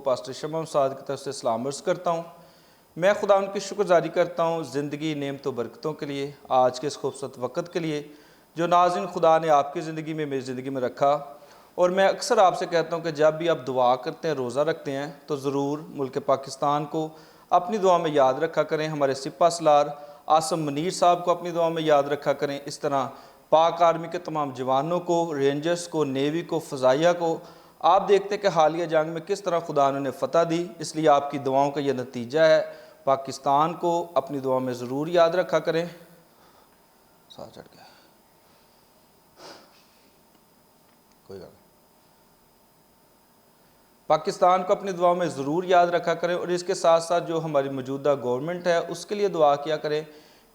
Pastor शम्म साद की तरफ से सलाम अर्ज़ करता हूँ। मैं खुदा उनकी शुक्रगुज़ारी करता हूँ ज़िंदगी नेमत व बरकतों के लिए, आज के इस खूबसूरत वक़्त के लिए जो नाज़रीन खुदा ने आपकी ज़िंदगी में, मेरी ज़िंदगी में रखा। और मैं अक्सर आपसे कहता हूँ कि जब भी आप दुआ करते हैं, रोज़ा रखते हैं, तो ज़रूर मुल्क पाकिस्तान को अपनी दुआ में याद रखा करें। हमारे सिपा सलार आसम मनीर साहब को अपनी दुआ में याद रखा करें। इस तरह पाक आर्मी के तमाम जवानों को, रेंजर्स को, नेवी को, फ़ज़ाइया को। आप देखते कि हालिया जंग में किस तरह खुदा ने फतह दी, इसलिए आपकी दुआओं का यह नतीजा है। पाकिस्तान को अपनी दुआ में ज़रूर याद रखा करें। साह चढ़ गया, कोई बात नहीं। पाकिस्तान को अपनी दुआ में ज़रूर याद रखा करें और इसके साथ साथ जो हमारी मौजूदा गवर्नमेंट है उसके लिए दुआ किया करें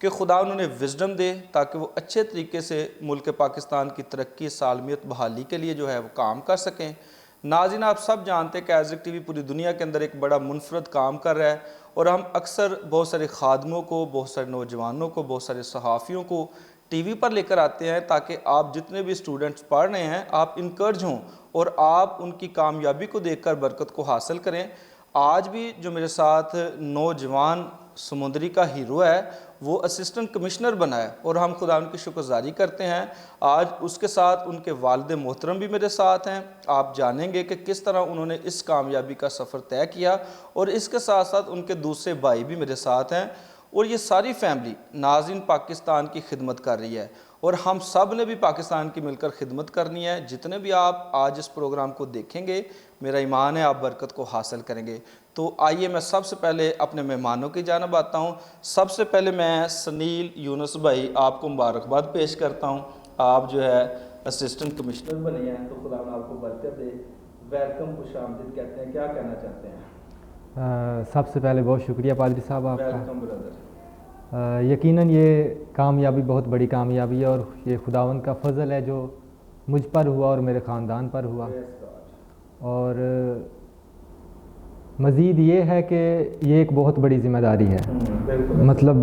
कि खुदा उन्होंने विजडम दे ताकि वो अच्छे तरीके से मुल्क पाकिस्तान की तरक्की, सालमियत, बहाली के लिए जो है वो काम कर सकें। नाज़रीन, आप सब जानते हैं कि एज़िक टीवी पूरी दुनिया के अंदर एक बड़ा मुनफरद काम कर रहा है और हम अक्सर बहुत सारे खादमों को, बहुत सारे नौजवानों को, बहुत सारे सहाफ़ियों को टीवी पर लेकर आते हैं ताकि आप जितने भी स्टूडेंट्स पढ़ रहे हैं आप इनकर्ज हों और आप उनकी कामयाबी को देखकर बरकत को हासिल करें। आज भी जो मेरे साथ नौजवान समुंदरी का हीरो है वो असिस्टेंट कमिश्नर बना है और हम खुदा उनकी शुक्रगुज़ारी करते हैं। आज उसके साथ उनके वालिद मोहतरम भी मेरे साथ हैं। आप जानेंगे कि किस तरह उन्होंने इस कामयाबी का सफ़र तय किया और इसके साथ साथ उनके दूसरे भाई भी मेरे साथ हैं और ये सारी फैमिली नाज़रीन पाकिस्तान की खिदमत कर रही है और हम सब ने भी पाकिस्तान की मिलकर खिदमत करनी है। जितने भी आप आज इस प्रोग्राम को देखेंगे, मेरा ईमान है आप बरकत को हासिल करेंगे। तो आइए मैं सबसे पहले अपने मेहमानों की जानब आता हूँ। सबसे पहले मैं सनील यूनुस भाई आपको मुबारकबाद पेश करता हूँ। आप जो है असिस्टेंट कमिश्नर बने हैं, तो खुदा आपको बरकत दे। वेलकम, खुशामदीद कहते हैं, क्या कहना चाहते हैं? सबसे पहले बहुत शुक्रिया पादरी साहब आपका। Welcome brother. यकीनन ये कामयाबी बहुत बड़ी कामयाबी है और ये खुदावंद का फ़ज़ल है जो मुझ पर हुआ और मेरे ख़ानदान पर हुआ। और मज़ीद ये है कि ये एक बहुत बड़ी ज़िम्मेदारी है, मतलब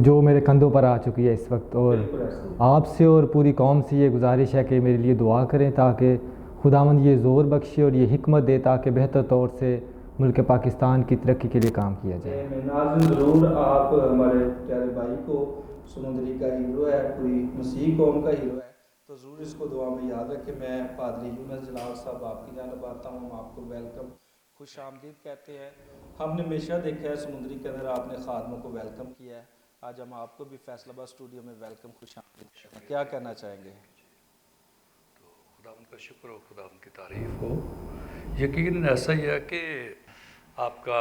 जो मेरे कंधों पर आ चुकी है इस वक्त। और आपसे और पूरी कौम से ये गुजारिश है कि मेरे लिए दुआ करें ताकि खुदावंद ये ज़ोर बख्शे और ये हिकमत दे ताकि बेहतर तौर से मुल्क पाकिस्तान की तरक्की के लिए काम किया जाए। नाज़रीन, ज़रूर आप हमारे प्यारे भाई को, समुंदरी का हीरो है, पूरी मसीह कौम का हीरो है, तो ज़रूर इसको दुआ में याद रखें। मैं पादरी यूनुस जलाल साहब आपकी जानब आता हूँ। हम आपको वेलकम, खुश आमदीद कहते हैं। हमने हमेशा देखा है समुंदरी के अंदर आपने खादमों को वेलकम किया है। आज हम आपको भी फैसलाबाद स्टूडियो में वेलकम, खुश आमदीद कहते हैं। क्या कहना चाहेंगे? तो खुदा उनका शुक्र हो, खुदा उनकी तारीफ़ हो। यकीन ऐसा ही है कि आपका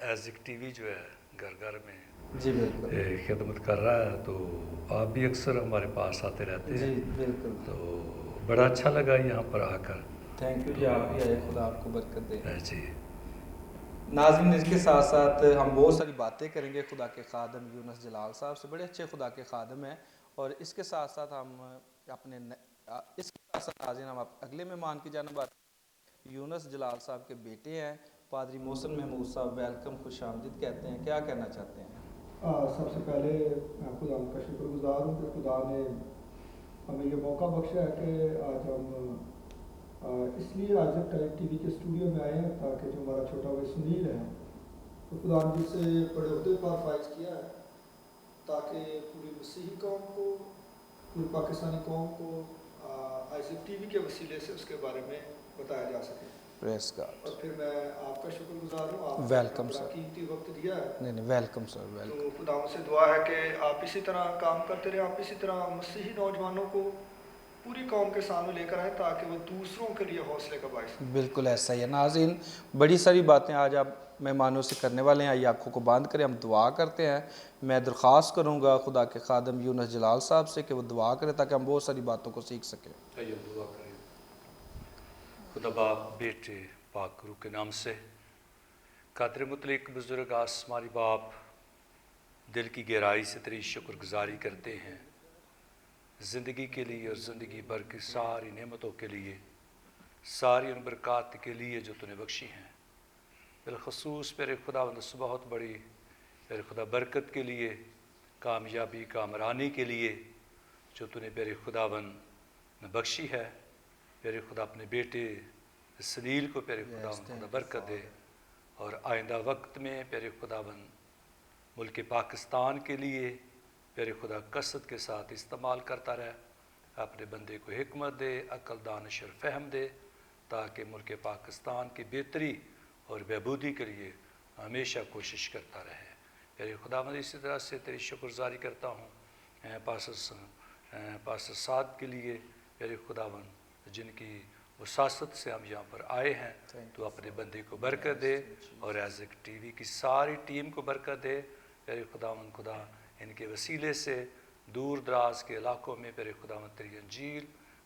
एज़िक टीवी जो है घर घर में जी बिल्कुल खिदमत कर रहा है, तो आप भी अक्सर हमारे पास आते रहते हैं। जी बिल्कुल, तो बड़ा अच्छा लगा यहाँ पर आकर। थैंक यू जी, आप भी आए, खुदा आपको बरकत दे। जी नाज़रीन, इसके साथ साथ हम बहुत सारी बातें करेंगे खुदा के खादम यूनुस जलाल साहब से। बड़े अच्छे खुदा के खादम हैं और इसके साथ साथ हम अपने इसके साथ साथ नाज़रीन हम अगले मेहमान की जानब आते हैं। यूनुस जलाल साहब के बेटे हैं पादरी मोहसिन महमूद साहब। वेलकम, खुश आमदीद कहते हैं, क्या कहना चाहते हैं? सबसे पहले मैं खुदा का शुक्रगुजार हूँ कि खुदा ने हमें ये मौका बख्शा है कि आज हम इसलिए आज टीवी के स्टूडियो में आए हैं ताकि जो हमारा छोटा भाई सुनील है तो खुदा ने जिससे बड़े अहदे पर फाइज किया है ताकि पूरी मसीही कौम को, पूरी पाकिस्तानी कौम को आज टीवी के वसीले से उसके बारे में बताया जा सके। Press God. और फिर मैं आपका शुक्रगुजार हूँ, आपने वेलकम अपना सर। कीमती वक्त दिया है। नहीं वेलकम सर, वेलकम। तो खुदा से दुआ है कि आप इसी तरह काम करते रहे, आप इसी तरह मसीही नौजवानों को पूरी कौम के सामने लेकर आए ताकि वो दूसरों के लिए हौसले का बायस। बिल्कुल ऐसा ही है। नाज़रीन, बड़ी सारी बातें आज आप मेहमानों से करने वाले हैं। आइए आँखों को बंद करें, हम दुआ करते हैं। मैं दरख्वास्त करूँगा खुदा के खादम यूनुस जलाल साहब से कि वो दुआ करें ताकि हम बहुत सारी बातों को सीख सकें। आइए दुआ करें। खुदा बाप, बेटे, पाक रूह के नाम से कादर मुतलिक बुजुर्ग आसमानी बाप, दिल की गहराई से तेरी शुक्रगुजारी करते हैं ज़िंदगी के लिए और ज़िंदगी भर की सारी नेमतों के लिए, सारी उन बरक़ात के लिए जो तूने बख्शी हैं। बिलखसूस मेरे खुदावंद बहुत बड़ी मेरे खुदा बरकत के लिए, कामयाबी, कामरानी के लिए जो तूने मेरे खुदावंद ने बख्शी है। मेरे खुदा अपने बेटे सलील को प्यारे खुदावन खुदा बरकत दे और आइंदा वक्त में प्यारे खुदावन मुल्क पाकिस्तान के लिए प्यारे खुदा कसरत के साथ इस्तेमाल करता रहे। अपने बंदे को हिकमत दे, अक्ल, दानिश और फ़हम दे, ताकि मुल्क पाकिस्तान की बेहतरी और बहबूदी के लिए हमेशा कोशिश करता रहे। प्यारे खुदावंद इसी तरह से तेरी शुक्रगुजारी करता हूँ पास्टर साद के लिए प्यारे खुदावंद, जिनकी वसासत से हम यहाँ पर आए हैं। तो अपने बंदे को बरकत दे और एज़ TV की सारी टीम को बरकत दे। प्यारे खुदावंद खुदा इनके वसीले से दूर दराज के इलाकों में प्यारे खुदावंद तेरी अंजील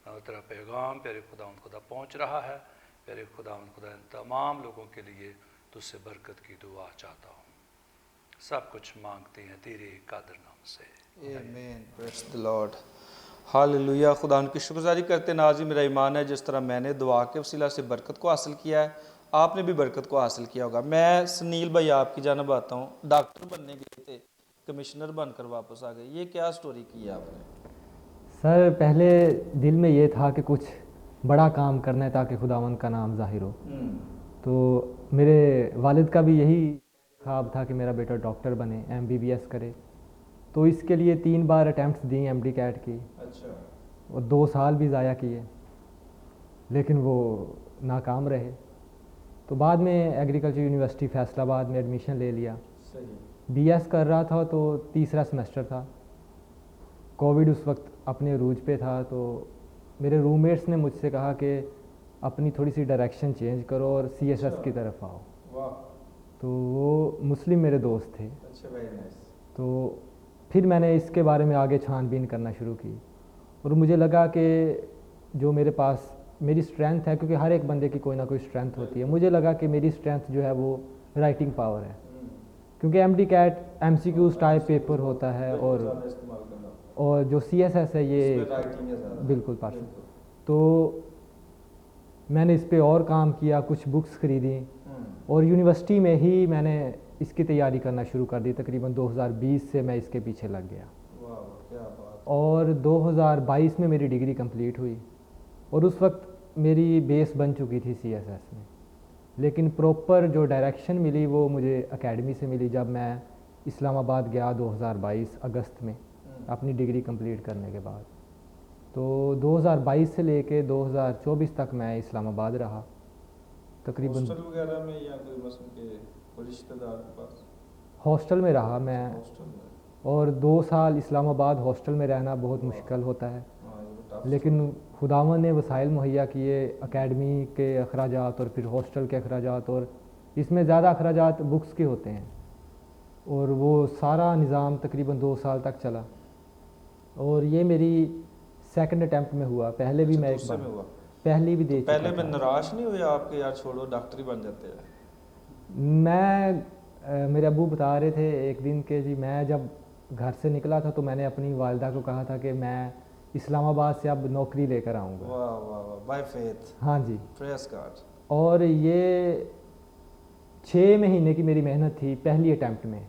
और तेरा पैगाम प्यारे खुदावंद खुदा पहुँच रहा है। प्यारे खुदावंद खुदा इन तमाम लोगों के लिए तुझसे बरकत की दुआ चाहता हूँ। सब कुछ मांगते हैं तेरे कादर नाम से, आमीन। Praise the Lord, hallelujah. खुदा उनकी शुक्रगुजारी करते नाज़रीन, मेरा ईमान है जिस तरह मैंने दुआ के वसीला से बरकत को हासिल किया है, आपने भी बरकत को हासिल किया होगा। मैं सुनील भाई आपकी जानब आता हूँ। डॉक्टर बनने गए थे, कमिश्नर बनकर वापस आ गए, ये क्या स्टोरी की है आपने? सर पहले दिल में ये था कि कुछ बड़ा काम करना है ताकि खुदावंद का नाम ज़ाहिर हो। तो मेरे वालिद का भी यही ख्वाब था कि मेरा बेटा डॉक्टर बने, MBBS करे। तो इसके लिए 3 बार अटैम्प्ट्स दी MD कैट की। अच्छा। और 2 साल भी ज़ाया किए, लेकिन वो नाकाम रहे। तो बाद में एग्रीकल्चर यूनिवर्सिटी फैसलाबाद में एडमिशन ले लिया। सही। BS कर रहा था तो तीसरा सेमेस्टर था। कोविड उस वक्त अपने अरूज पे था। तो मेरे रूममेट्स ने मुझसे कहा कि अपनी थोड़ी सी डायरेक्शन चेंज करो और CSS की तरफ आओ। वाह। तो वो मुस्लिम मेरे दोस्त थे। अच्छा, वेरी नाइस। तो फिर मैंने इसके बारे में आगे छानबीन करना शुरू की और मुझे लगा कि जो मेरे पास मेरी स्ट्रेंथ है, क्योंकि हर एक बंदे की कोई ना कोई स्ट्रेंथ होती है, मुझे लगा कि मेरी स्ट्रेंथ जो है वो राइटिंग पावर है। क्योंकि MD CAT MCQs type paper होता है और जो CSS है ये बिल्कुल परफेक्ट। तो मैंने इस पे और काम किया, कुछ बुक्स ख़रीदी और यूनिवर्सिटी में ही मैंने इसकी तैयारी करना शुरू कर दी। तकरीबन 2020 से मैं इसके पीछे लग गया। वाह, क्या बात। और 2022 में मेरी डिग्री कंप्लीट हुई और उस वक्त मेरी बेस बन चुकी थी CSS में। लेकिन प्रॉपर जो डायरेक्शन मिली वो मुझे एकेडमी से मिली जब मैं इस्लामाबाद गया 2022 अगस्त में अपनी डिग्री कंप्लीट करने के बाद। तो 2022 से लेके 2024 तक मैं इस्लामाबाद रहा। तकरीबन हॉस्टल वगैरह में या कोई मसलन के कोई रिश्तेदार के पास? हॉस्टल में रहा मैं। हॉस्टल में? और 2 साल इस्लामाबाद हॉस्टल में रहना बहुत मुश्किल होता है। हाँ, ये तो tough लेकिन खुदावन ने वसाइल मुहैया किए, एकेडमी के अखराजात और फिर हॉस्टल के अखराजात, और इसमें ज़्यादा अखराजात बुक्स के होते हैं। और वो सारा निज़ाम तकरीबन 2 साल तक चला और ये मेरी सेकंड अटैम्प्ट में हुआ। पहले भी मैं एक दूसरे बार में हुआ। पहली भी दे चुका पहले में था। निराश नहीं हुए आपके, यार छोड़ो डॉक्टर ही बन जाते हैं? मेरे अब्बू बता रहे थे एक दिन के जी, मैं जब घर से निकला था तो मैंने अपनी वालिदा को कहा था कि मैं इस्लामाबाद से अब नौकरी लेकर आऊँगा। वाह वाह वाह, बाय फेथ। हाँ जी। Praise God. और ये 6 महीने की मेरी मेहनत थी पहली अटैम्प्ट में।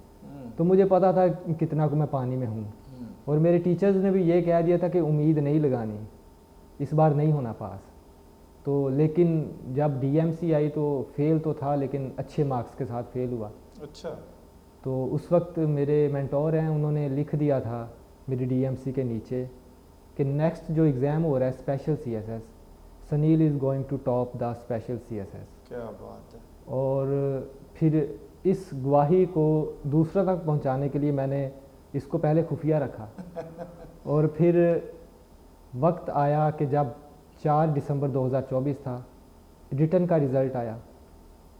तो मुझे पता था कितना को मैं पानी में हूँ। और मेरे टीचर्स ने भी ये कह दिया था कि उम्मीद नहीं लगानी, इस बार नहीं होना पास। तो लेकिन जब DMC आई तो फेल तो था, लेकिन अच्छे मार्क्स के साथ फेल हुआ। अच्छा। तो उस वक्त मेरे मेंटोर हैं, उन्होंने लिख दिया था मेरी DMC के नीचे कि नेक्स्ट जो एग्ज़ाम हो रहा है special CSS, Sunil is going to top the special CSS। क्या बात है। और फिर इस गवाही को दूसरा तक पहुंचाने के लिए मैंने इसको पहले खुफिया रखा। और फिर वक्त आया कि जब 4 दिसंबर 2024 था, रिटर्न का रिज़ल्ट आया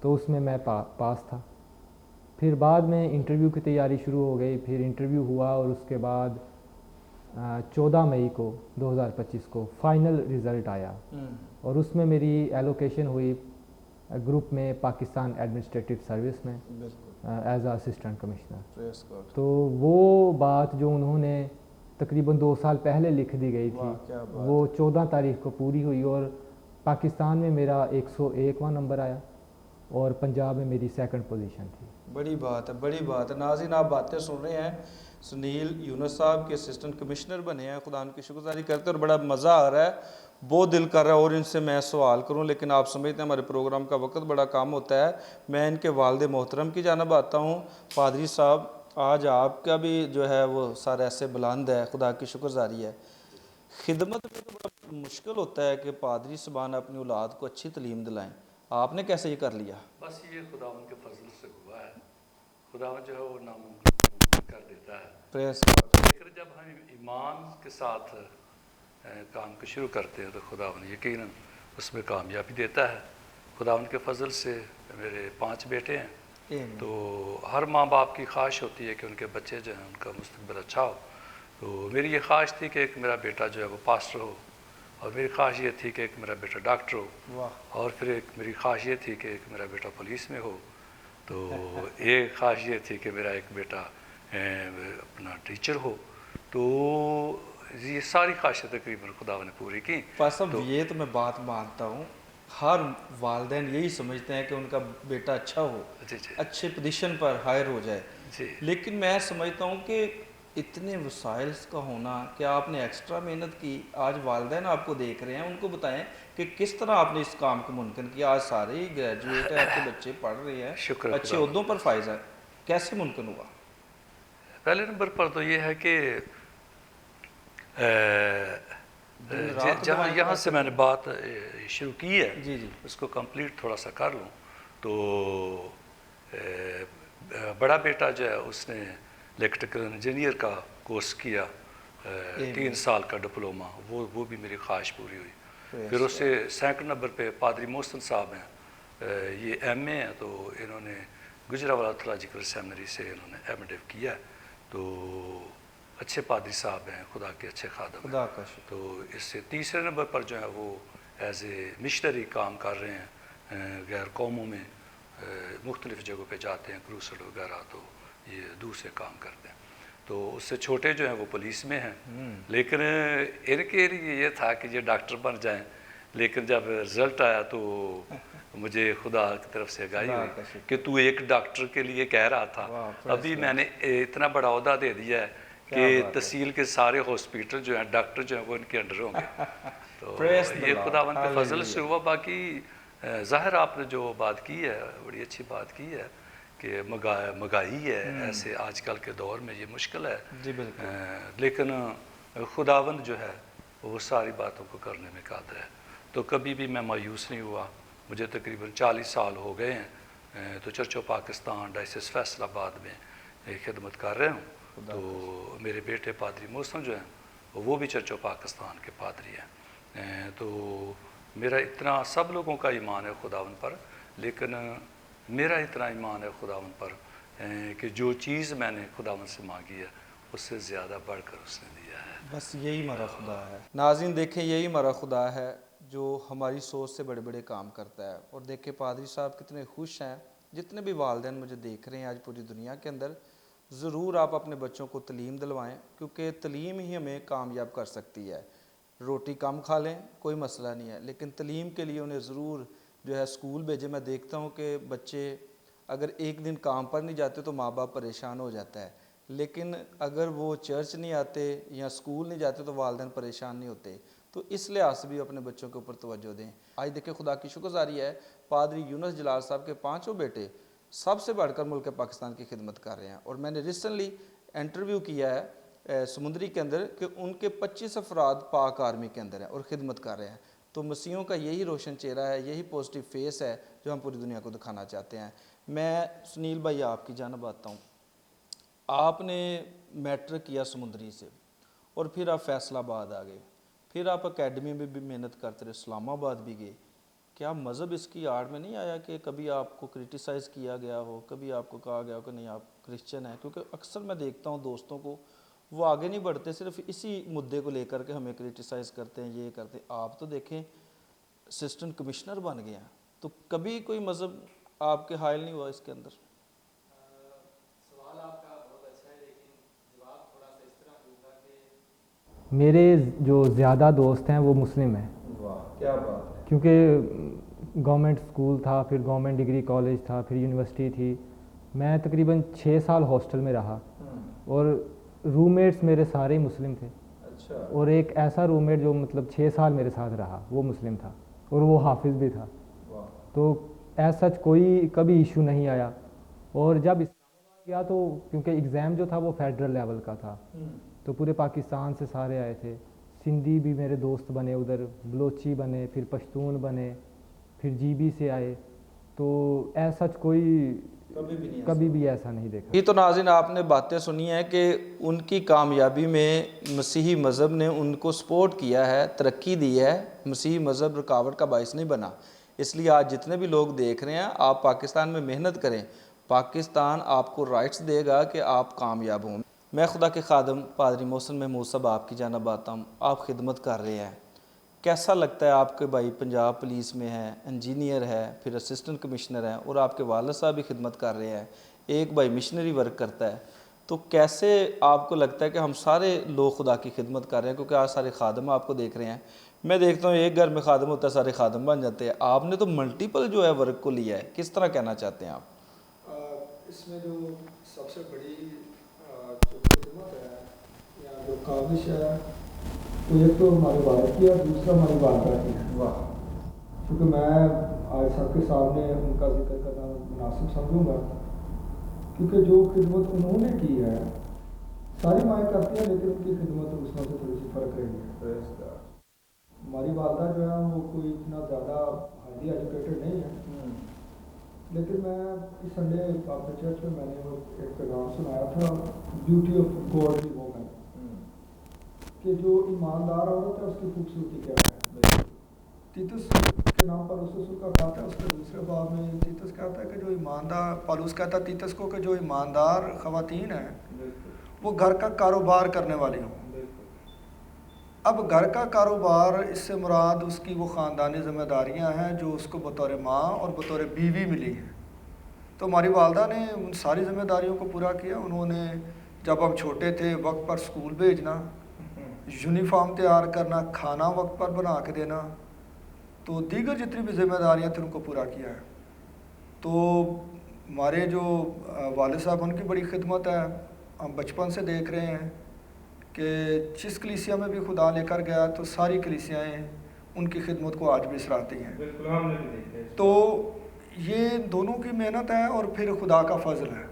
तो उसमें मैं पास था। फिर बाद में इंटरव्यू की तैयारी शुरू हो गई। फिर इंटरव्यू हुआ और उसके बाद 14 मई को 2025 को फाइनल रिज़ल्ट आया और उसमें मेरी एलोकेशन हुई ग्रुप में पाकिस्तान एडमिनिस्ट्रेटिव सर्विस में एज असिस्टेंट कमिश्नर। तो वो बात जो उन्होंने तकरीबन 2 साल पहले लिख दी गई थी, वो 14 तारीख को पूरी हुई और पाकिस्तान में मेरा 101वां नंबर आया और पंजाब में मेरी सेकंड पोजीशन थी। बड़ी बात है, बड़ी बात है। नाज़रीन, आप बातें सुन रहे हैं, सुनील यूनुस साहब के असिस्टेंट कमिश्नर बने हैं, खुदा उनकी शुक्रगुजारी करते हैं और बड़ा मज़ा आ रहा है, बहुत दिल कर रहा है और इनसे मैं सवाल करूं, लेकिन आप समझते हैं हमारे प्रोग्राम का वक्त बड़ा कम होता है। मैं इनके वालिद मोहतरम की जानब आता हूँ। पादरी साहब, आज आपका भी जो है वो सर ऐसे बुलंद है, खुदा की शुक्रगुजारी है। खिदमत में तो बड़ा मुश्किल होता है कि पादरी साहबान अपनी औलाद को अच्छी तलीम दिलाएं, आपने कैसे ये कर लिया? बस ये खुदा उनके फजल से हुआ है। खुदा जो है वो नामुमकिन कर देता है। प्रेस लेकिन जब हम ईमान के साथ काम को शुरू करते हैं तो खुदा यकीनन उसमें कामयाबी देता है। खुदा उनके फजल से मेरे 5 बेटे हैं, तो हर माँ बाप की ख्वाहिश होती है कि उनके बच्चे जो हैं उनका मुस्तकबिल अच्छा हो। तो मेरी ये ख्वाहिश थी कि एक मेरा बेटा जो है वो पास्टर हो, और मेरी ख्वाहिश ये थी कि एक मेरा बेटा डॉक्टर हो, और फिर एक मेरी ख्वाहिश ये थी कि एक मेरा बेटा पुलिस में हो, तो एक ख्वाहिश ये थी कि मेरा एक बेटा अपना टीचर हो। तो ये सारी ख्वाहिशें तकरीबन खुदा ने पूरी की। तो ये तो मैं बात मानता हूँ, हर वालिदैन यही समझते हैं कि उनका बेटा अच्छा हो, अच्छे पोजीशन पर हायर हो जाए जी। लेकिन मैं समझता हूँ कि इतने वसाइल का होना, कि आपने एक्स्ट्रा मेहनत की, आज वालिदैन आपको देख रहे हैं, उनको बताएं कि किस तरह आपने इस काम को मुमकिन किया। आज सारे ही ग्रेजुएट है, आपके बच्चे पढ़ रहे हैं, अच्छे ओहदों पर फायज है, कैसे मुमकिन हुआ? पहले नंबर पर तो ये है कि जहाँ यहाँ से मैंने बात शुरू की है जी जी, उसको कंप्लीट थोड़ा सा कर लूँ। तो बड़ा बेटा जो है उसने इलेक्ट्रिकल इंजीनियर का कोर्स किया, 3 साल का डिप्लोमा, वो भी मेरी ख्वाहिश पूरी हुई। फिर उससे सेकंड नंबर पे पादरी मोहसिन साहब हैं, ये MA हैं, तो इन्होंने गुजरावाला थियोलॉजिकल सेमिनरी से इन्होंने MDiv किया। तो अच्छे पादरी साहब हैं, खुदा के अच्छे खादम हैं। तो इससे तीसरे नंबर पर जो है वो एज ए मिशनरी काम कर रहे हैं, गैर कौमों में मुख्तलिफ़ जगहों पे जाते हैं, क्रूसेड वगैरह, तो ये दूसरे काम करते हैं। तो उससे छोटे जो हैं वो पुलिस में हैं, लेकिन इनके लिए ये था कि ये डॉक्टर बन जाएं, लेकिन जब रिज़ल्ट आया तो मुझे खुदा की तरफ से आगाही हुई कि तू एक डॉक्टर के लिए कह रहा था, अभी मैंने इतना बड़ा ओहदा दे दिया है कि तहसील के सारे हॉस्पिटल जो हैं, डॉक्टर जो हैं वो इनके अंडर होंगे। तो ये खुदावंद के फजल से हुआ। बाकी ज़ाहिर आपने जो बात की है बड़ी अच्छी बात की है कि महंगाई है, ऐसे आजकल के दौर में ये मुश्किल है जी बिल्कुल, लेकिन खुदावंद जो है वो सारी बातों को करने में कादिर है। तो कभी भी मैं मायूस नहीं हुआ। मुझे तकरीबन 40 साल हो गए हैं, तो church of Pakistan diocese Faisalabad में खिदमत कर रहे हूँ। तो मेरे बेटे पादरी मोहसिन जो हैं वो भी चर्च ऑफ पाकिस्तान के पादरी हैं। तो मेरा इतना, सब लोगों का ईमान है खुदावन पर, लेकिन मेरा इतना ईमान है खुदावन पर कि जो चीज़ मैंने खुदावन से मांगी है उससे ज़्यादा बढ़कर उसने दिया है। बस यही हमारा खुदा है। नाज़रीन देखें, यही हमारा खुदा है जो हमारी सोच से बड़े बड़े काम करता है। और देखें पादरी साहब कितने खुश हैं। जितने भी वालिदैन मुझे देख रहे हैं आज पूरी दुनिया के अंदर, ज़रूर आप अपने बच्चों को तलीम दिलवाएं, क्योंकि तलीम ही हमें कामयाब कर सकती है। रोटी कम खा लें कोई मसला नहीं है, लेकिन तलीम के लिए उन्हें ज़रूर जो है स्कूल भेजें। मैं देखता हूँ कि बच्चे अगर एक दिन काम पर नहीं जाते तो माँ बाप परेशान हो जाता है, लेकिन अगर वो चर्च नहीं आते या स्कूल नहीं जाते तो वालिदैन परेशान नहीं होते। तो इस लिहाज से भी अपने बच्चों के ऊपर तवज्जो दें। आज देखिए खुदा की शुक्रगुजारी है, पादरी यूनुस जलाल साहब के 5 बेटे सबसे बढ़कर मुल्क पाकिस्तान की खिदमत कर रहे हैं। और मैंने रिसेंटली इंटरव्यू किया है समुंदरी के अंदर कि उनके 25 अफराद पाक आर्मी के अंदर हैं और ख़िदमत कर रहे हैं। तो मसीहों का यही रोशन चेहरा है, यही पॉजिटिव फेस है जो हम पूरी दुनिया को दिखाना चाहते हैं। मैं सुनील भाई आपकी जानब आता हूँ। आपने मैट्रिक किया समुंदरी से और फिर आप फैसलाबाद आ गए, फिर आप एकेडमी में भी मेहनत करते रहे, इस्लामाबाद भी गए। क्या मज़हब इसकी आड़ में नहीं आया कि कभी आपको क्रिटिसाइज़ किया गया हो, कभी आपको कहा गया हो कि नहीं आप क्रिश्चियन हैं? क्योंकि अक्सर मैं देखता हूँ दोस्तों को, वो आगे नहीं बढ़ते, सिर्फ इसी मुद्दे को लेकर के हमें क्रिटिसाइज़ करते हैं, ये करते हैं। आप तो देखें असिस्टेंट कमिश्नर बन गए हैं, तो कभी कोई मज़हब आपके हायल नहीं हुआ इसके अंदर? सवाल आपका बहुत अच्छा है, लेकिन जवाब थोड़ा सा इस तरह होगा कि मेरे जो ज़्यादा दोस्त हैं वो मुस्लिम हैं। वाह क्या बात है। क्योंकि गवर्नमेंट स्कूल था, फिर गवर्नमेंट डिग्री कॉलेज था, फिर यूनिवर्सिटी थी। मैं तकरीबन 6 साल हॉस्टल में रहा और रूममेट्स मेरे सारे मुस्लिम थे। अच्छा। और एक ऐसा रूममेट जो मतलब 6 साल मेरे साथ रहा वो मुस्लिम था और वो हाफिज़ भी था। तो ऐसा कोई कभी इशू नहीं आया। और जब इस्लामाबाद गया तो क्योंकि एग्ज़ाम जो था वो फेडरल लेवल का था, तो पूरे पाकिस्तान से सारे आए थे। सिंधी भी मेरे दोस्त बने उधर, बलोची बने, फिर पश्तून बने, फिर जीबी से आए। तो ऐसा कोई कभी भी ऐसा नहीं देखा। ये तो नाज़रीन आपने बातें सुनी हैं कि उनकी कामयाबी में मसीही मज़हब ने उनको सपोर्ट किया है, तरक्की दी है। मसीही मज़हब रुकावट का बायस नहीं बना। इसलिए आज जितने भी लोग देख रहे हैं, आप पाकिस्तान में मेहनत करें, पाकिस्तान आपको राइट्स देगा कि आप कामयाब हों। मैं खुदा के खादम पादरी मोहसिन महमूद साहब आपकी जानब आता हूँ। आप खिदमत कर रहे हैं, कैसा लगता है? आपके भाई पंजाब पुलिस में है, इंजीनियर है, फिर असिस्टेंट कमिश्नर है और आपके वालिद साहब भी खिदमत कर रहे हैं, एक भाई मिशनरी वर्क करता है। तो कैसे आपको लगता है कि हम सारे लोग खुदा की खिदमत कर रहे हैं? क्योंकि आज सारे खादम आपको देख रहे हैं। मैं देखता हूँ एक घर में खादम होता है, सारे खादम बन जाते हैं। आपने तो मल्टीपल जो है वर्क को लिया है, किस तरह कहना चाहते हैं आप? इसमें जो सबसे बड़ी जो खिदमत है या जो काबिश है, तो एक तो हमारे वालिद की है, दूसरा हमारी वालदा की है। वाह। क्योंकि मैं आज सबके सामने उनका जिक्र करना मुनासिब समझूंगा, क्योंकि जो खिदमत उन्होंने की है सारी माएँ करती हैं, लेकिन उनकी खिदमत और उसमें से थोड़ी सी फ़र्क रही है। हमारी वालदा जो है वो कोई इतना ज़्यादा हाईली एजुकेटेड नहीं है, लेकिन मैं इस संडे अपने चर्च में मैंने वो एक पैगाम सुनाया था, ब्यूटी ऑफ गॉडली वुमन, कि जो ईमानदार औरत है उसकी खूबसूरती क्या है। तीतुस के नाम पर रसूल का खाता है, उसके दूसरे बाब में तीतुस कहता है कि जो ईमानदार, पौलुस कहता है तीतुस को कि जो ईमानदार ख़वातीन हैं वो घर का कारोबार करने वाली हों। अब घर का कारोबार, इससे मुराद उसकी वो ख़ानदानी ज़िम्मेदारियाँ हैं जो उसको बतौर माँ और बतौर बीवी मिली हैं। तो हमारी वालदा ने उन सारी ज़िम्मेदारियों को पूरा किया। उन्होंने जब हम छोटे थे वक्त पर स्कूल भेजना, यूनिफॉर्म तैयार करना, खाना वक्त पर बना के देना, तो दीगर जितनी भी ज़िम्मेदारियाँ थी उनको पूरा किया है। तो हमारे जो वालिद साहब, उनकी बड़ी खिदमत है। हम बचपन से देख रहे हैं कि जिस कलीसिया में भी खुदा लेकर गया तो सारी कलीसियाएँ उनकी खिदमत को आज भी सराहती हैं। बिल्कुल, हमने भी देखा है। तो ये दोनों की मेहनत है और फिर खुदा का फजल है।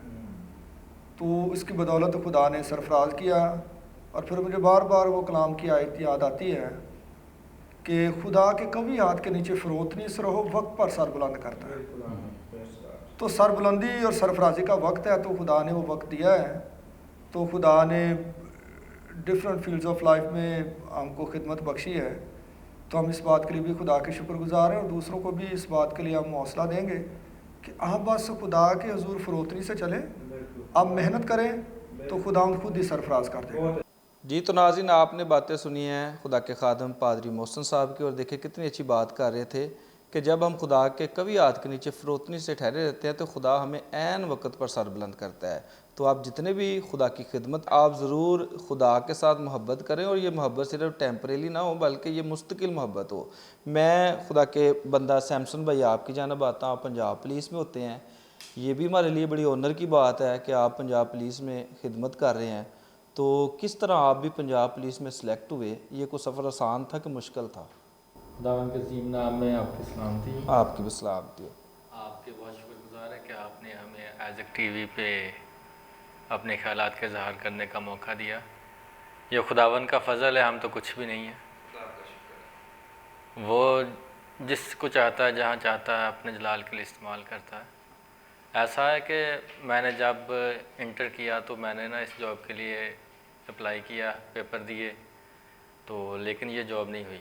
तो इसकी बदौलत खुदा ने सरफराज किया। और फिर मुझे बार बार वो कलाम की आयत याद आती है कि खुदा के कभी हाथ के नीचे फ़रोत नहीं रहो, वक्त पर सर बुलंद करता है। तो सर बुलंदी और सरफराजी का वक्त है, तो खुदा ने वो वक्त दिया है। तो खुदा ने डिफरेंट फील्ड्स ऑफ लाइफ में हमको खिदमत बख्शी है। तो हम इस बात के लिए भी खुदा के शुक्रगुजार हैं और दूसरों को भी इस बात के लिए हम हौसला देंगे कि आप बस खुदा के हुजूर फ़रोतनी से चलें, आप मेहनत करें तो खुदा खुद ही सरफराज कर देगा। जी, तो नाज़रीन आपने बातें सुनी हैं खुदा के खादम पादरी मोहसिन साहब की, और देखिए कितनी अच्छी बात कर रहे थे कि जब हम खुदा के कभी हाथ के नीचे फ़रोतनी से ठहरे रहते हैं तो खुदा हमें ऐन वक्त पर सर बुलंद करता है। तो आप जितने भी खुदा की खिदमत, आप ज़रूर खुदा के साथ मोहब्बत करें, और ये मोहब्बत सिर्फ टेम्परेरी ना हो बल्कि ये मुस्तकिल मोहब्बत हो। मैं खुदा के बंदा सैमसन भाई आपकी जानब आता हूँ, आप पंजाब पुलिस में होते हैं। ये भी हमारे लिए बड़ी ऑनर की बात है कि आप पंजाब पुलिस में खिदमत कर रहे हैं। तो किस तरह आप भी पंजाब पुलिस में सिलेक्ट हुए? ये कोई सफ़र आसान था कि मुश्किल था? खुदावंद के अज़ीम नाम में आपकी सलामती। आपकी भी सलामती। आपके बहुत शुक्रगुजार है कि आपने हमें आइज़क टीवी पे अपने ख़यालात के इज़हार करने का मौका दिया। ये खुदावंद का फ़ज़ल है, हम तो कुछ भी नहीं है। वो जिसको चाहता है, जहाँ चाहता है, अपने जलाल के लिए इस्तेमाल करता है। ऐसा है कि मैंने जब इंटर किया तो मैंने ना इस जॉब के लिए अप्लाई किया, पेपर दिए, तो लेकिन ये जॉब नहीं हुई।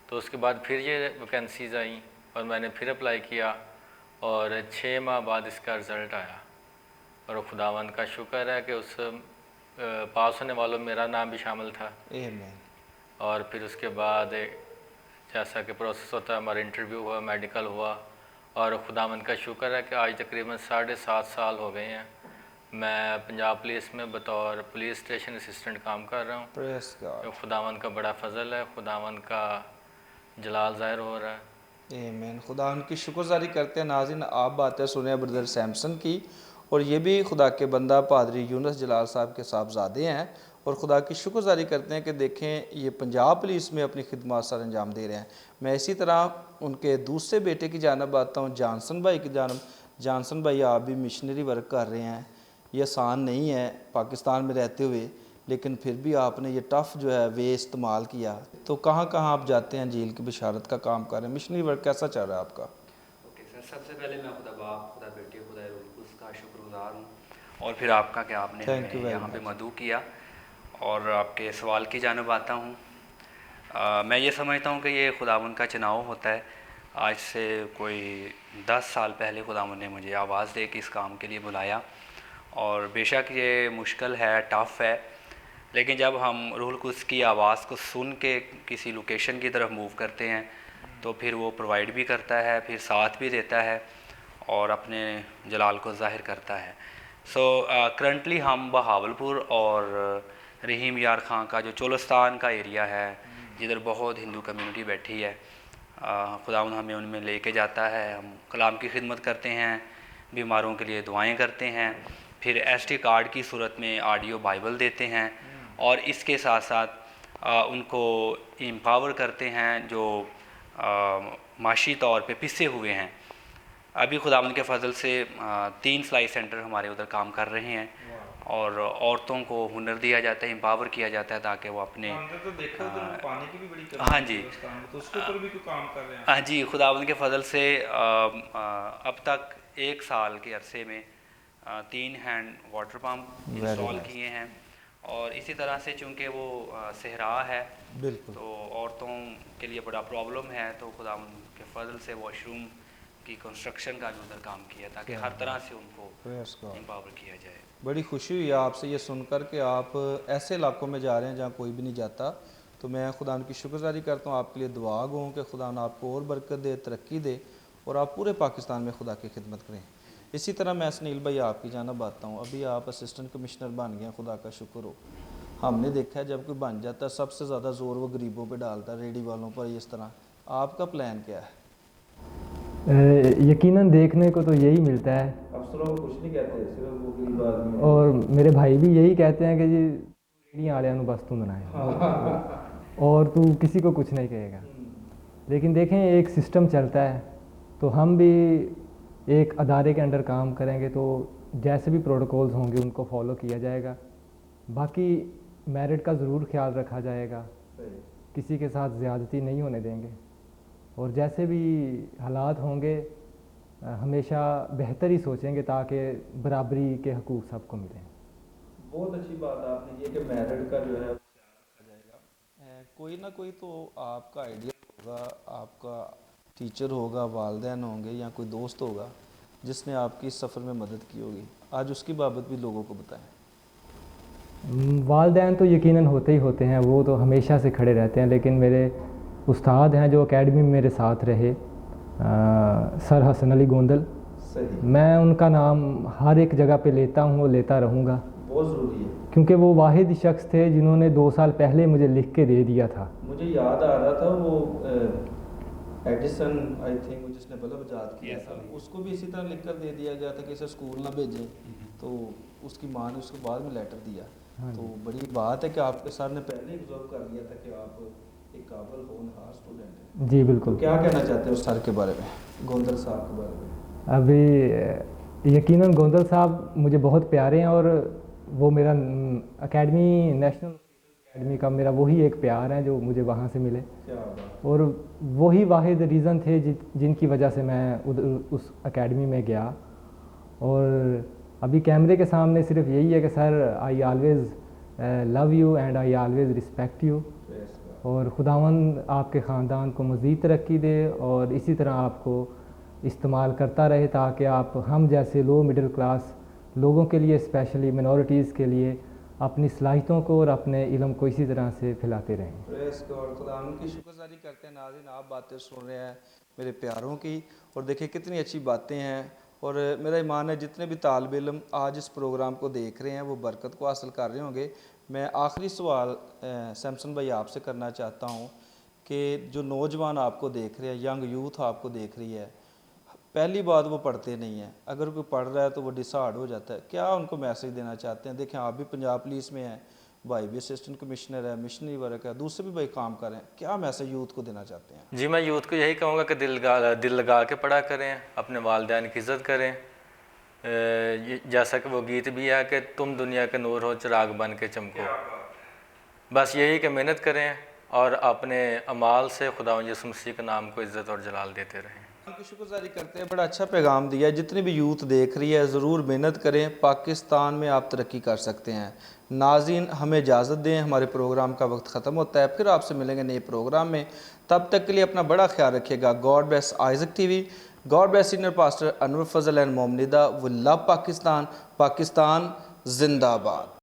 तो उसके बाद फिर ये वैकेंसीज़ आई और मैंने फिर अप्लाई किया और 6 माह बाद इसका रिज़ल्ट आया। और खुदावंद का शुक्र है कि उस पास होने वालों में मेरा नाम भी शामिल था। आमीन। और फिर उसके बाद जैसा कि प्रोसेस होता है, हमारा इंटरव्यू हुआ, मेडिकल हुआ, और खुदावंद का शुक्र है कि आज तकरीबन 7.5 साल हो गए हैं मैं पंजाब पुलिस में बतौर पुलिस स्टेशन असिस्टेंट काम कर रहा हूँ। Press God. खुदावंद का बड़ा फजल है, खुदावंद का जलाल ज़ाहिर हो रहा है। आमीन। खुदा उनकी शुक्रगुजारी करते हैं। नाज़रीन, आप बातें सुने ब्रदर सैमसन की, और ये भी खुदा के बंदा पादरी यूनुस जलाल साहब के साहबजादे हैं, और खुदा की शुक्रगुजारी करते हैं कि देखें ये पंजाब पुलिस में अपनी खिदमत सर अंजाम दे रहे हैं। मैं इसी तरह उनके दूसरे बेटे की जानब आता हूँ, जानसन भाई की जानब। जानसन भाई, आप भी मिशनरी वर्क कर रहे हैं। ये आसान नहीं है पाकिस्तान में रहते हुए, लेकिन फिर भी आपने ये टफ़ जो है वे इस्तेमाल किया। तो कहाँ कहाँ आप जाते हैं, झील की बशारत का काम कर रहे हैं, मिशनरी वर्क कैसा चल रहा है आपका? ओके सर, सबसे पहले मैं खुदा बाप, खुदा बेटे, खुदा रूह उसका शुक्रगुजार हूँ, और फिर आपका कि आपने Thank you हमें very यहाँ पे much. मदऊ किया। और आपके सवाल की जानब आता हूँ। मैं ये समझता हूँ कि ये खुदावंद का चुनाव होता है। आज से कोई 10 साल पहले खुदावंद ने मुझे आवाज़ दे के इस काम के लिए बुलाया, और बेशक ये मुश्किल है, टफ़ है, लेकिन जब हम रूहुल कुद्स की आवाज़ को सुन के किसी लोकेशन की तरफ मूव करते हैं तो फिर वो प्रोवाइड भी करता है, फिर साथ भी देता है और अपने जलाल को ज़ाहिर करता है। सो करंटली हम बहावलपुर और रहीम यार ख़ान का जो चोलस्तान का एरिया है, जिधर बहुत हिंदू कम्युनिटी बैठी है, खुदावंद हमें उनमें लेके जाता है। हम कलाम की खिदमत करते हैं, बीमारों के लिए दुआएं करते हैं, फिर एसटी कार्ड की सूरत में ऑडियो बाइबल देते हैं, और इसके साथ साथ उनको एम्पावर करते हैं जो माशी तौर पे पिसे हुए हैं। अभी खुदावंद के फजल से 3 सिलाई सेंटर हमारे उधर काम कर रहे हैं, और औरतों को हुनर दिया जाता है, एम्पावर किया जाता है ताकि वो अपने तो देखा उधर पानी की भी बड़ी कमी हाँ है जी। हिंदुस्तान में, तो उसके ऊपर भी कोई काम कर रहे हैं? हाँ जी, खुदावंद के फजल से अब तक 1 साल के अरसे में 3 हैंड वाटर पंप इंस्टॉल किए हैं, और इसी तरह से चूँकि वो सहरा है बिल्कुल। तो औरतों के लिए बड़ा प्रॉब्लम है, तो खुदावंद के फजल से वॉशरूम की कंस्ट्रक्शन का भी उधर काम किया ताकि हर तरह से उनको Praise God. एम्पावर किया जाए। बड़ी खुशी हुई आपसे ये सुनकर कि आप ऐसे इलाकों में जा रहे हैं जहाँ कोई भी नहीं जाता। तो मैं खुदा की शुक्रगुजारी करता हूँ, आपके लिए दुआ गो हूँ कि खुदा आपको और बरकत दे, तरक्की दे, और आप पूरे पाकिस्तान में खुदा की खिदमत करें। इसी तरह मैं सुनील भाई आपकी जानब आता हूँ। अभी आप असिस्टेंट कमिश्नर बन गए हैं, खुदा का शुक्र हो। हमने देखा है जब कोई बन जाता है सबसे ज़्यादा ज़ोर वो गरीबों पे डालता है, रेडी वालों पर। इस तरह आपका प्लान क्या है? यकीनन देखने को तो यही मिलता है, अफसरों को कुछ नहीं कहते, सिर्फ वो गरीब आदमी। और मेरे भाई भी यही कहते हैं कि जी रेडियाँ वाले बस तू बनाए और तू किसी को कुछ नहीं कहेगा। लेकिन देखें, एक सिस्टम चलता है, तो हम भी एक अदारे के अंडर काम करेंगे तो जैसे भी प्रोटोकॉल्स होंगे उनको फॉलो किया जाएगा। बाकी मेरिट का ज़रूर ख्याल रखा जाएगा, किसी के साथ ज़्यादती नहीं होने देंगे, और जैसे भी हालात होंगे हमेशा बेहतर ही सोचेंगे ताकि बराबरी के हकूक़ सबको मिलें। बहुत अच्छी बात आपने की कि मेरिट का जो है ख्याल रखा जाएगा। कोई ना कोई तो आपका आइडिया होगा, आपका टीचर होगा, वालदैन होंगे, या कोई दोस्त होगा जिसने आपकी इस सफ़र में मदद की होगी। आज उसकी बाबत भी लोगों को बताएं। वालदैन तो यकीनन होते ही होते हैं, वो तो हमेशा से खड़े रहते हैं, लेकिन मेरे उस्ताद हैं जो एकेडमी में मेरे साथ रहे, सर हसन अली गोंदल, सही, मैं उनका नाम हर एक जगह पे लेता हूँ और लेता रहूँगा, बहुत ज़रूरी है, क्योंकि वो वाहिद शख्स थे जिन्होंने 2 साल पहले मुझे लिख के दे दिया था। मुझे याद आ रहा था वो एडिसन, आई थिंक, जिसने बल्ब इजाद किया था, उसको भी इसी तरह लिख कर दे दिया गया था कि इसे स्कूल ना भेजें, तो उसकी माँ ने उसको बाद में लेटर दिया। तो बड़ी बात है कि आपके सर ने पहले ऑब्जर्व कर लिया था कि आप एक काबिल होनहार स्टूडेंट हैं। जी बिल्कुल। क्या कहना चाहते हो सर के बारे में, गोंदल साहब के बारे में? अभी यकीनन गोंदल साहब मुझे बहुत प्यारे हैं, और वो मेरा एकेडमी, नेशनल एकेडमी का मेरा वही एक प्यार है जो मुझे वहाँ से मिले, क्या बात। और वही वाहिद रीज़न थे जिनकी वजह से मैं उस एकेडमी में गया। और अभी कैमरे के सामने सिर्फ यही है कि sir, I always love you and I always respect you, और खुदावंद आपके ख़ानदान को मज़ीद तरक्की दे और इसी तरह आपको इस्तेमाल करता रहे ताकि आप हम जैसे लो मिडिल क्लास लोगों के लिए, स्पेशली मिनॉरिटीज़ के लिए, अपनी सलाहियतों को और अपने इल्म को इसी तरह से फैलाते रहें। Praise God. खुदा उनकी शुक्रगुजारी करते हैं। नाज़रीन, आप बातें सुन रहे हैं मेरे प्यारों की, और देखिए कितनी अच्छी बातें हैं, और मेरा ईमान है जितने भी तालिब इल्म आज इस प्रोग्राम को देख रहे हैं वो बरकत को हासिल कर रहे होंगे। मैं आखिरी सवाल सैमसन भाई आपसे करना चाहता हूँ कि जो नौजवान आपको देख रहे हैं, यंग यूथ आपको देख रही है, पहली बात वो पढ़ते नहीं हैं, अगर कोई पढ़ रहा है तो वो डिसहार्ड हो जाता है। क्या उनको मैसेज देना चाहते हैं? देखें, आप भी पंजाब पुलिस में हैं, भाई भी असिस्टेंट कमिश्नर है, मिशनरी वर्क है, दूसरे भी भाई काम कर रहे हैं, क्या मैसेज यूथ को देना चाहते हैं? जी, मैं यूथ को यही कहूँगा कि दिल लगा के पढ़ा करें, अपने वालिदैन की इज़्ज़त करें। जैसा कि वो गीत भी है कि तुम दुनिया के नूर हो, चिराग बन के चमको। बस यही कि मेहनत करें और अपने अमाल से खुदा यसु मसीह के नाम को इज़्ज़त और जलाल देते रहें। उनकी शुक्रगुजारी करते हैं, बड़ा अच्छा पैगाम दिया है। जितनी भी यूथ देख रही है, ज़रूर मेहनत करें, पाकिस्तान में आप तरक्की कर सकते हैं। नाज़रीन, हमें इजाज़त दें, हमारे प्रोग्राम का वक्त ख़त्म होता है, फिर आपसे मिलेंगे नए प्रोग्राम में। तब तक के लिए अपना बड़ा ख्याल रखिएगा। God bless Isaac TV, God bless senior pastor Anwar Fazal and मोमनिदा। वी लव पाकिस्तान, पाकिस्तान जिंदाबाद।